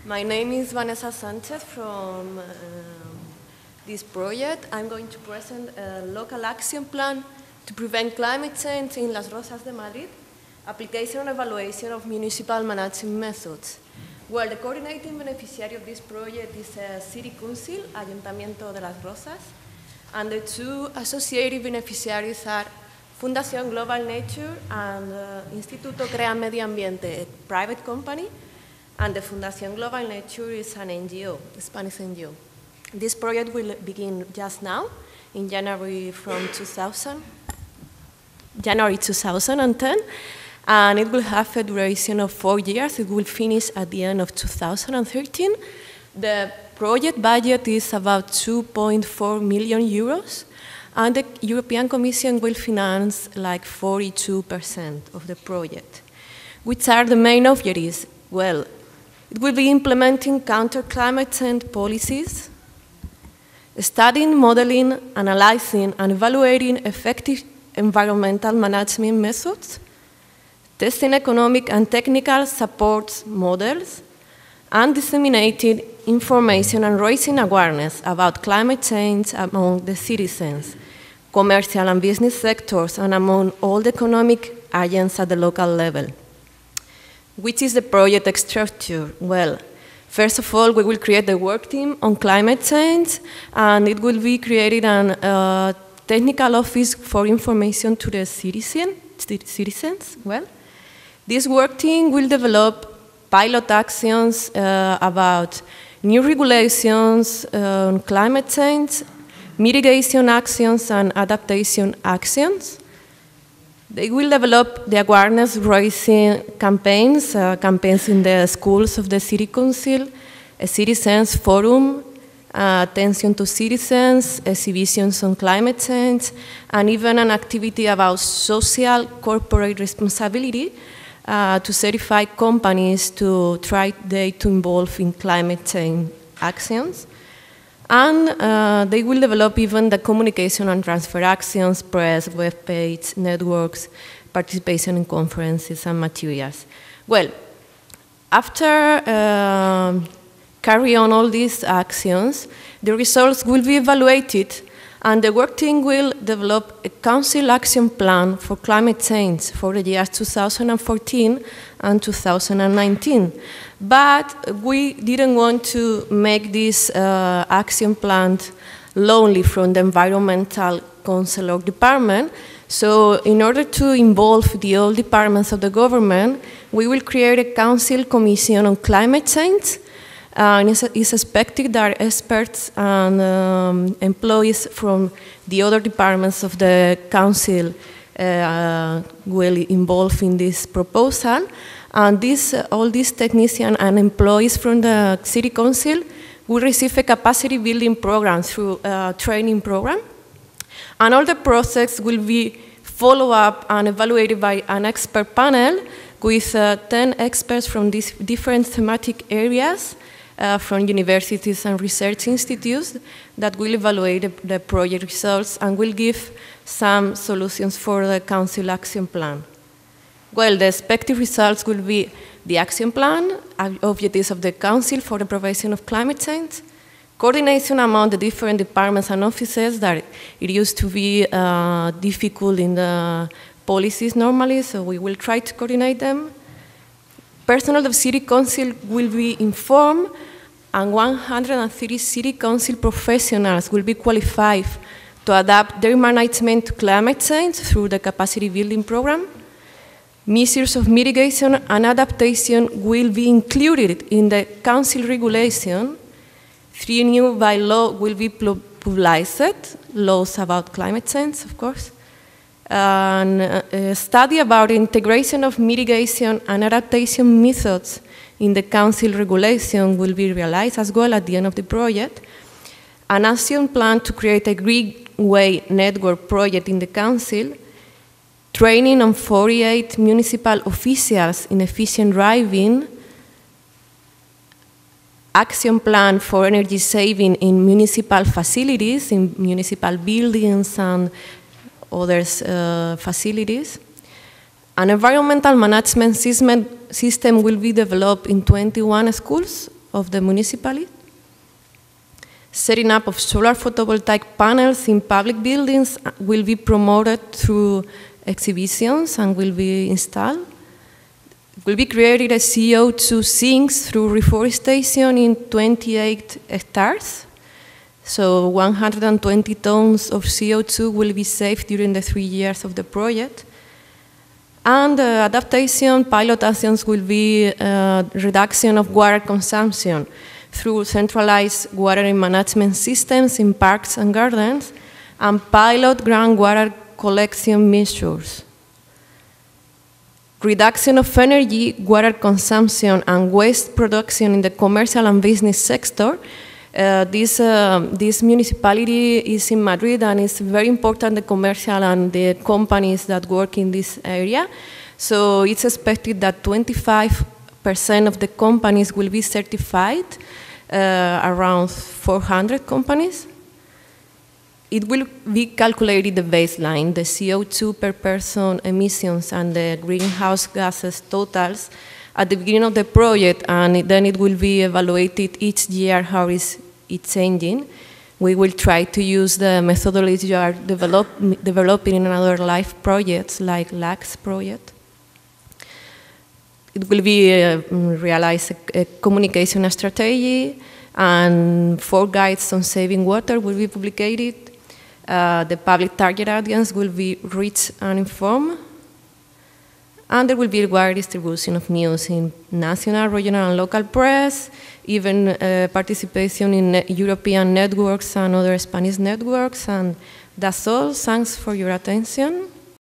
My name is Vanessa Sanchez from this project. I'm going to present a local action plan to prevent climate change in Las Rozas de Madrid, application and evaluation of municipal management methods. Well, the coordinating beneficiary of this project is a city council, Ayuntamiento de Las Rozas, and the two associated beneficiaries are Fundación Global Nature and Instituto Crea Medio Ambiente, a private company, and the Fundación Global Nature is an NGO, a Spanish NGO. This project will begin just now, in January 2010, and it will have a duration of 4 years. It will finish at the end of 2013. The project budget is about 2.4 million euros, and the European Commission will finance like 42% of the project. Which are the main objectives? Well, it will be implementing counter-climate change policies, studying, modeling, analyzing, and evaluating effective environmental management methods, testing economic and technical support models, and disseminating information and raising awareness about climate change among the citizens, commercial and business sectors, and among all the economic agents at the local level. Which is the project structure? Well, first of all, we will create the work team on climate change, and it will be created a technical office for information to the citizens. Well, this work team will develop pilot actions about new regulations on climate change, mitigation actions, and adaptation actions. They will develop the awareness-raising campaigns, campaigns in the schools of the City Council, a citizens forum, attention to citizens, exhibitions on climate change, and even an activity about social corporate responsibility to certify companies to try to involve in climate change actions. And they will develop even the communication and transfer actions, press, webpage, networks, participation in conferences and materials. Well, after carry on all these actions, the results will be evaluated, and the work team will develop a council action plan for climate change for the years 2014 and 2019. But we didn't want to make this action plan lonely from the environmental council or department. So in order to involve the all departments of the government, we will create a council commission on climate change. And it's expected that experts and employees from the other departments of the council will involve in this proposal. And all these technicians and employees from the City Council will receive a capacity building program through a training program. And all the process will be followed up and evaluated by an expert panel with 10 experts from these different thematic areas from universities and research institutes that will evaluate the project results and will give some solutions for the Council action plan. Well, the expected results will be the action plan, objectives of the Council for the prevention of climate change, coordination among the different departments and offices that it used to be difficult in the policies normally, so we will try to coordinate them. Personnel of City Council will be informed, and 130 City Council professionals will be qualified to adapt their management to climate change through the capacity building program. Measures of mitigation and adaptation will be included in the Council regulation. 3 new bylaws will be published, laws about climate change, of course. And a study about integration of mitigation and adaptation methods in the Council regulation will be realized as well at the end of the project. An action plan to create a Greenway network project in the Council, training on 48 municipal officials in efficient driving, action plan for energy saving in municipal facilities, in municipal buildings and other facilities. An environmental management system will be developed in 21 schools of the municipality. Setting up of solar photovoltaic panels in public buildings will be promoted through exhibitions and will be installed. It will be created a CO2 sinks through reforestation in 28 hectares. So 120 tons of CO2 will be saved during the 3 years of the project. And adaptation pilot actions will be reduction of water consumption through centralized water management systems in parks and gardens, and pilot groundwater collection measures. Reduction of energy, water consumption, and waste production in the commercial and business sector. This municipality is in Madrid, and it's very important, the commercial and the companies that work in this area. So it's expected that 25% of the companies will be certified, around 400 companies. It will be calculated the baseline, the CO2 per person emissions and the greenhouse gases totals at the beginning of the project, and then it will be evaluated each year how is it changing. We will try to use the methodology we are developing in other life projects like LAX project. It will be realize a communication strategy, and 4 guides on saving water will be publicated. The public target audience will be reached and informed. And there will be a wide distribution of news in national, regional, and local press, even participation in European networks and other Spanish networks. And that's all. Thanks for your attention.